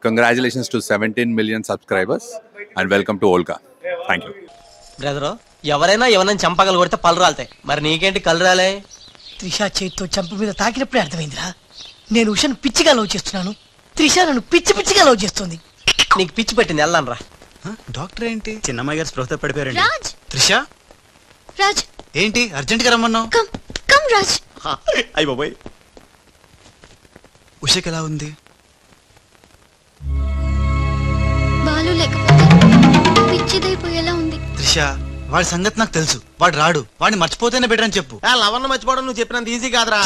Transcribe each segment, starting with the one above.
Congratulations to 17 million subscribers and welcome to Olka. Thank you. Brother ఎవరైనా ఎవరైనా చంపగలు కొడితే పళ్ళు రాలుతాయి, మరి నీకేంటి కళ్ళు రాలే? త్రిష చేతితో చంప మీద తాకినప్పుడే అర్థమైందిరా. నేను ఉషను పిచ్చిగా లవ్ చేస్తున్నాను, త్రిష నన్ను పిచ్చిగా లవ్ చేస్తుంది. నీకు పిచ్చి పెట్టింది, వెళ్ళాను రా. డాక్టర్ ఏంటి చిన్నమ్మాయి గారు స్పృహతో పడిపోయారండి. రాజ్ త్రిష రాజ్ ఏంటి అర్జెంట్ గా రమ్మన్నావు? కమ్ రాజ్. అయ్య బాబోయ్, ఉషకి ఎలా ఉంది? బాలు లేకపోతే పిచ్చిదైపోయేలా ఉంది. త్రిష వాడి సంగతి నాకు తెలుసు, వాడు రాడు, వాడిని మర్చిపోతేనే బెటర్ అని చెప్పు. లవన్న మర్చిపోవడం నువ్వు చెప్పినంత ఈజీ కాదురా.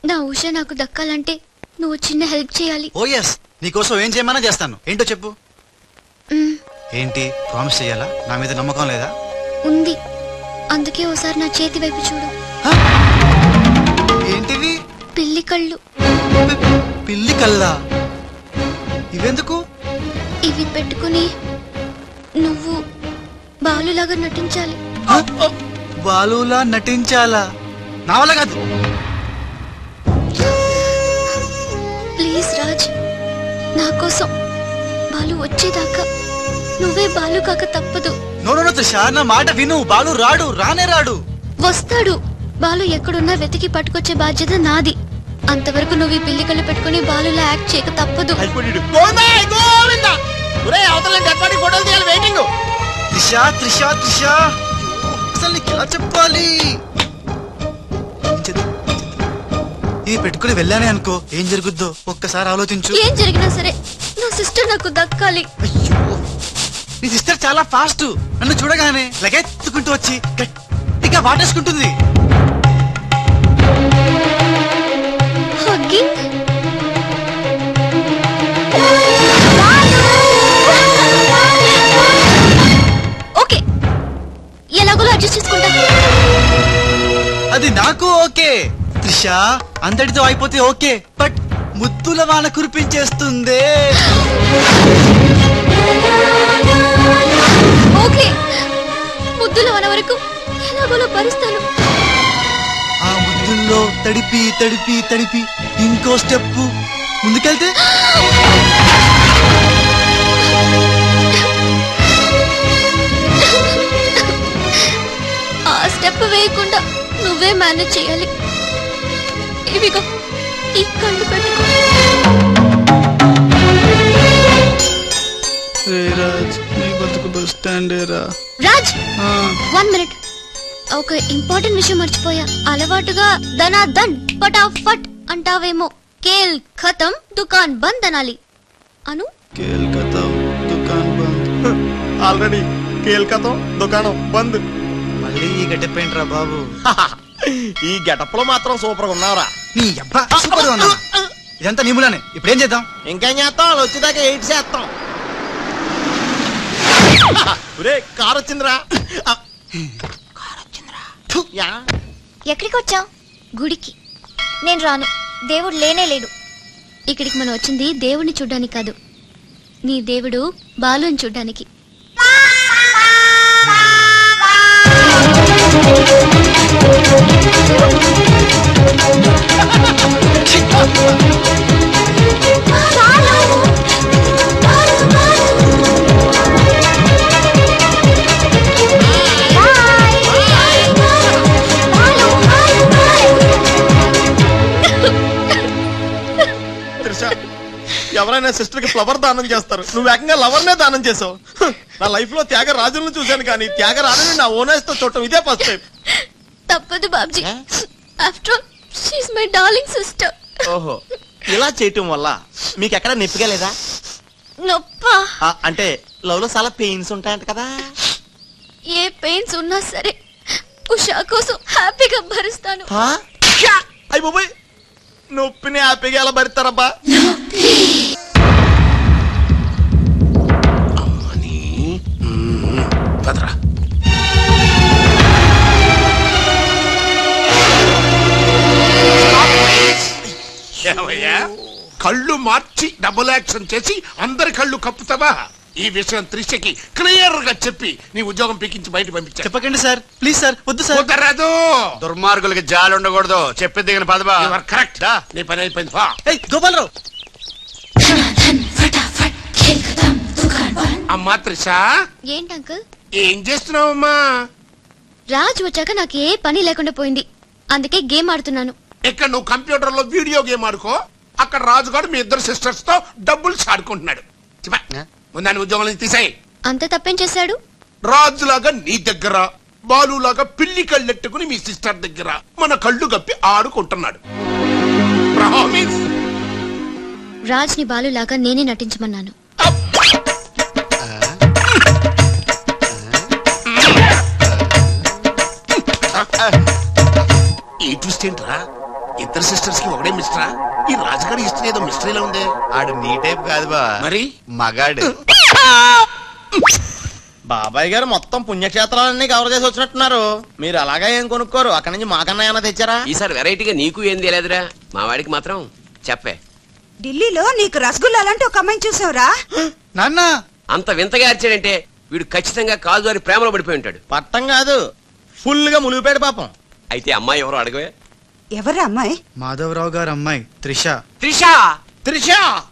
నా ఉష నాకు దక్కాలంటే నువ్వు చిన్న హెల్ప్ చేయాలి. ఓ ఎస్, నీకోసం ఏం చేయమన్నా చేస్తాను. ఏంటో చెప్పు. ఏంటి ప్రామిస్ చెయ్యాలా? నా మీద నమ్మకం లేదా? ఉంది, అందుకే ఓసారి నా చేతి వైపు చూడు. ఏంటివి? పిల్లి కళ్ళు. పిల్లి కళ్ళా? ఇవెందుకు? ఇవి పెట్టుకుని నువ్వు బాలులాగా నటించాలి. బాలులా నటించాలా? నా వల్ల కాదు. ప్లీజ్ రాజ్, నా కోసం బాలు వచ్చేదాకా నువ్వే బాలు కాక తప్పదు. నో త్రిష, నా మాట విను. బాలు రాడు, రానే రాడు. వస్తాడు. బాలు ఎక్కడున్నా వెతికి పట్టుకొచ్చే బాధ్యత నాది. అంతవరకు నువ్వు ఈ పిల్లి కళ్ళు పెట్టుకుని బాలులా యాక్ట్ చేయక తప్పదు. త్రిష త్రిష త్రిష, అసలు నీకు ఎలా చెప్పాలి? ఇది పెట్టుకుని వెళ్ళానే అనుకో, ఏం జరుగుద్దో ఒక్కసారి ఆలోచించు. ఏం జరిగినా సరే నా సిస్టర్ నాకు దక్కాలి. అయ్యో, నీ సిస్టర్ చాలా ఫాస్ట్. నన్ను చూడగానే లగెత్తుకుంటూ వచ్చి గట్టిగా వాటేసుకుంటుంది. ఓకే, ఎలాగోలా అడ్జస్ట్ చేసుకుంటా. అది నాకు ఓకే. త్రిష అందరితో అయిపోతే ఓకే, బట్ ముద్దుల వాన కురిపించేస్తుందే. ఓకే, ముద్దుల వాన వరకు ఎలాగోలా భరిస్తాను. ఆ ముద్దుల్లో తడిపి తడిపి తడిపి ఇంకో స్టెప్ ముందుకెళ్తే ఆ స్టెప్ వేయకుండా నువ్వే మేనేజ్ చేయాలి. ఇవిగో ఈ కళ్ళు పెట్టుకో. రాజ్, 1 minute. ఒక ఇంపార్టెంట్ విషయం మర్చిపోయా. అలవాటుగా దనా దన్ ఫటాఫట్ అంటావేమో. కేల్ ఖతం దుకాన్ బంద్ అనాలి. అను కేల్ ఖతం దుకాన్ బంద్. ఆల్రెడీ కేల్ ఖతం దుకాణం బంద్. మళ్ళీ ఈ గెటప్ ఏంట్రా బాబు? ఈ గెటప్ లో మాత్రం సూపర్ గా ఉన్నావురా. నీ అబ్బా సూపర్ ఉన్నా. ఇదంతా నీములానే. ఇప్పుడు ఏం చేద్దాం? ఇంకేం చేస్తాం, వాళ్ళు వచ్చేదాకా 8 చేస్తాం. కారు వచ్చిందిరా. ఎక్కడికి వచ్చావు? గుడికి. నేను రాను, దేవుడు లేనే లేడు. ఇక్కడికి మనం వచ్చింది దేవుడిని చూడ్డానికి కాదు, నీ దేవుడు బాలుని చూడ్డానికి. ఎవరైనా సిస్టర్ కి ఫ్లవర్ దానం చేస్తారు, నువ్వు ఏకంగా లవర్ నే దానం చేసావు. నా లైఫ్ లో త్యాగరాజులను చూశాను కానీ త్యాగరాజుని నా ఓనర్స్ తో చూడటం ఇదే ఫస్ట్ టైం. తప్పదు Babji, after all she is my darling sister. ఓహో, ఇలా చేయటం వల్ల మీకు ఎక్కడ నొప్పిగా లేదా? నొప్పా? అంటే లవ్ లో చాలా పెయిన్స్ ఉంటాయంట కదా. ఏ పెయిన్స్ ఉన్నా సరే ఉషా కోసం హ్యాపీగా భరిస్తాను. అయ్య బాబోయ్, నొప్పిని హ్యాపీగా ఎలా భరిస్తారబ్బా? కళ్ళు మార్చి డబుల్ యాక్షన్ చేసి అందరి కళ్ళు కప్పుతావా? ఈ విషయం త్రిషకి క్లియర్ గా చెప్పి నీ ఉద్యోగం పీకించి బయట పంపించా. చెప్పకండి సార్, ప్లీజ్ సార్, వద్దు సార్. కుదరదు. దుర్మార్గులకి జాలి ఉండకూడదు. చెప్పి దిగిన పదబా. You are correct. నీ పని అయిపోయింది. ఏయ్ గోపాలరావు, అమ్మా త్రిష, ఏంటి అంకుల్? ఏం చేస్తున్నావమ్మా? రాజ్ వచ్చాక నాకు ఏ పని లేకుండా పోయింది, అందుకే గేమ్ ఆడుతున్నాను. ఇక్కడ నువ్వు కంప్యూటర్ లో వీడియో గేమ్ ఆడుకో, అక్కడ రాజుగాడు మీ ఇద్దరు సిస్టర్స్ తో డబ్బులు ఆడుకుంటున్నాడు. ముందాన్ని ఉద్యోగం నుంచి తీసాయి. అంత తప్పేం చేశాడు? రాజులాగా నీ దగ్గర, బాలులాగా పిల్లి కళ్ళెట్టుకుని మీ సిస్టర్ దగ్గర మన కళ్ళు గప్పి ఆడుకుంటున్నాడు. ప్రామిస్. రాజ్ ని బాలులాగా నేనే నటించమన్నాను. ఈ ట్విస్ట్ ఏంట్రా? ఇద్దరు సిస్టర్స్ కి ఒకటే మిస్టరా? ఈ రాజుగారి హిస్టరీ ఏదో మిస్టరీలో ఉంది. ఆడు నీ టైప్ కాదు బా, మరి మగాడు. బాబాయ్ గారు మొత్తం పుణ్యక్షేత్రాలన్నీ కవర్ చేసి వచ్చినట్టున్నారు. మీరు అలాగా ఏం కొనుక్కోరు, అక్కడి నుంచి మాకన్నా ఏమైనా తెచ్చారా? ఈసారి వెరైటీగా నీకు ఏం తెలియదురా, మా వాడికి మాత్రం చెప్పే. ఢిల్లీలో నీకు రసగుల్లా లాంటి ఒక అమ్మాయిని చూసావురా? నాన్న అంత వింతగా అరిచాడంటే వీడు ఖచ్చితంగా కాలు జారి ప్రేమలో పడిపోయి ఉంటాడు. పట్టం కాదు, ఫుల్ గా మునిగిపోయాడు పాపం. అయితే అమ్మాయి ఎవరో అడగవే. ఎవరా అమ్మాయి? మాధవరావు గారు అమ్మాయి త్రిష. త్రిష త్రిష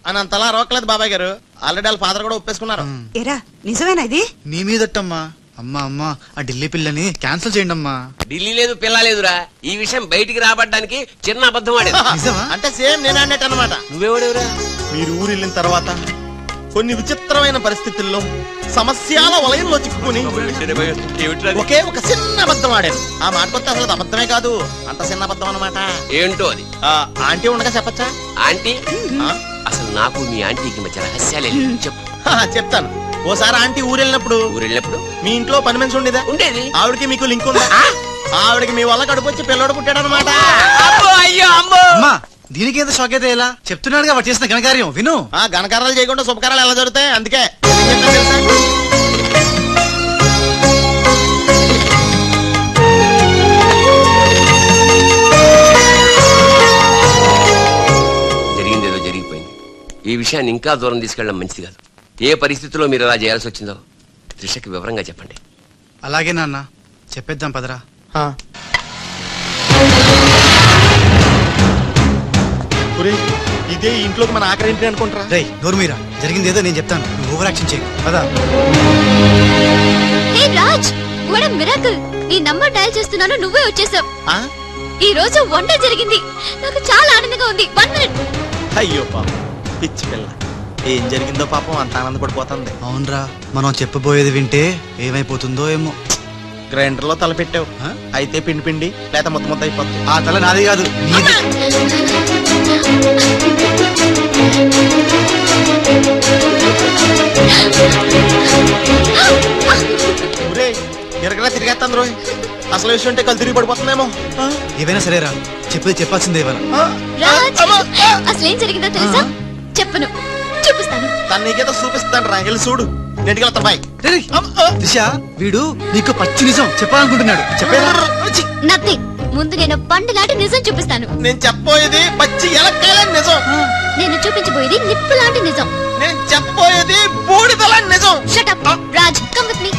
అని అంతలా రోకలేదు బాబాయ్ గారు. ఆల్రెడీ వాళ్ళ ఫాదర్ కూడా ఒప్పేసుకున్నారు. ఎరా నిజమేనా ఇది? నీ మీదట్టమ్మా. అమ్మా అమ్మా, ఆ ఢిల్లీ పిల్లని క్యాన్సిల్ చేయండి అమ్మా. ఢిల్లీ లేదు పిల్ల లేదురా, ఈ విషయం బయటికి రాబడ్డానికి చిన్న అబద్ధం ఆడేది. నిజమా? అంటే సేమ్ నేను అన్నట్టు అనమాట. నువ్వెవడెవరా? మీరు ఊరు వెళ్ళిన తర్వాత కొన్ని విచిత్రమైన పరిస్థితుల్లో సమస్యల వలయంలో చిక్కుకుని ఒకే ఒక చిన్న అబద్ధం ఆడాను. ఆ మాట కొత్త అసలు అబద్ధమే కాదు, అంత చిన్న అబద్ధం అన్నమాట. ఏంటో అది? ఆంటీ ఉండగా చెప్పచ్చా? ఆంటీ? అసలు నాకు మీ ఆంటీకి మధ్య రహస్యాలే చెప్పు. చెప్తాను. ఓసారి ఆంటీ ఊరెళ్ళినప్పుడు మీ ఇంట్లో పని మనిషి ఉండేదా? ఉండేది. ఆవిడకి మీకు లింక్ ఉందా? ఆవిడకి మీ వల్ల కడుపు వచ్చి పిల్లడు పుట్టాడు అనమాట. అమ్మా, దీనికి ఎంత షాక్ అయితే ఎలా? చెప్తున్నాడుగా వాడు చేసిన ఘనకార్యం విను. ఘనకారాలు చేయకుండా శుభకారాలు ఎలా జరుగుతాయి? అందుకే ఏం చెప్పాను తెలుసా? జరిగిందేదో జరిగిపోయింది. ఈ విషయాన్ని ఇంకా దూరం తీసుకెళ్ళడం మంచిది కాదు. ఏ పరిస్థితుల్లో మీరు అలా చేయాల్సి వచ్చిందో త్రిషకి వివరంగా చెప్పండి. అలాగే నాన్న, చెప్పేద్దాం పదరా. ఇదే ఇంట్లోకి మన ఆఖరి ఇంటి అనుకుంటారా? రేయ్ నోర్మీరా, జరిగింది ఏదో నేను చెప్తాను, నువ్వు ఓవర్ యాక్షన్ చేయి. పదా. హే రాజ్, వాట్ ఎ మిరాకిల్! నీ నంబర్ డయల్ చేస్తున్నాను, నువ్వే వచ్చేసావు. ఈ రోజు వండర్ జరిగింది, నాకు చాలా ఆనందంగా ఉంది. 1 మినిట్. అయ్యో పాపం పిచ్చి పిల్ల, ఏం జరిగిందో పాపం అంత ఆనందపడిపోతుంది. అవునరా, మనం చెప్పబోయేది వింటే ఏమైపోతుందో ఏమో. గ్రైండర్ లో తల పెట్టావు, అయితే పిండి పిండి లేక మొత్తం మొత్తం అయిపోతుంది. ఆ తల నాది కాదు, నీది. ఎరగలా తిరిగేస్తాను రోజు. అసలు విషయం ఉంటే కళ్ళు తిరిగి పడిపోతుందేమో. ఏవైనా సరేరా, చెప్పేది చెప్పాల్సిందే ఇవాళ. రాజ్, అసలు ఏం జరిగిందో తెలుసా? చెప్పను, చూపిస్తాను. తను నీకేదో చూపిస్తాను రా, వెళ్ళి చూడు. నెట్కి వెళ్తాను బాయ్. దిశ, వీడు నీకు పచ్చి నిజం చెప్పాలనుకుంటున్నాడు. చెప్పేదా? నథింగ్. ముందు నేను పండు లాంటి నిజం చూపిస్తాను. నేను చెప్పబోయేది పచ్చి ఎలక్కాయల నిజం. నేను చూపించబోయేది నిప్పు లాంటి నిజం. నేను చెప్పబోయేది బూడిద లాంటి నిజం. Shut up Raj, come with me.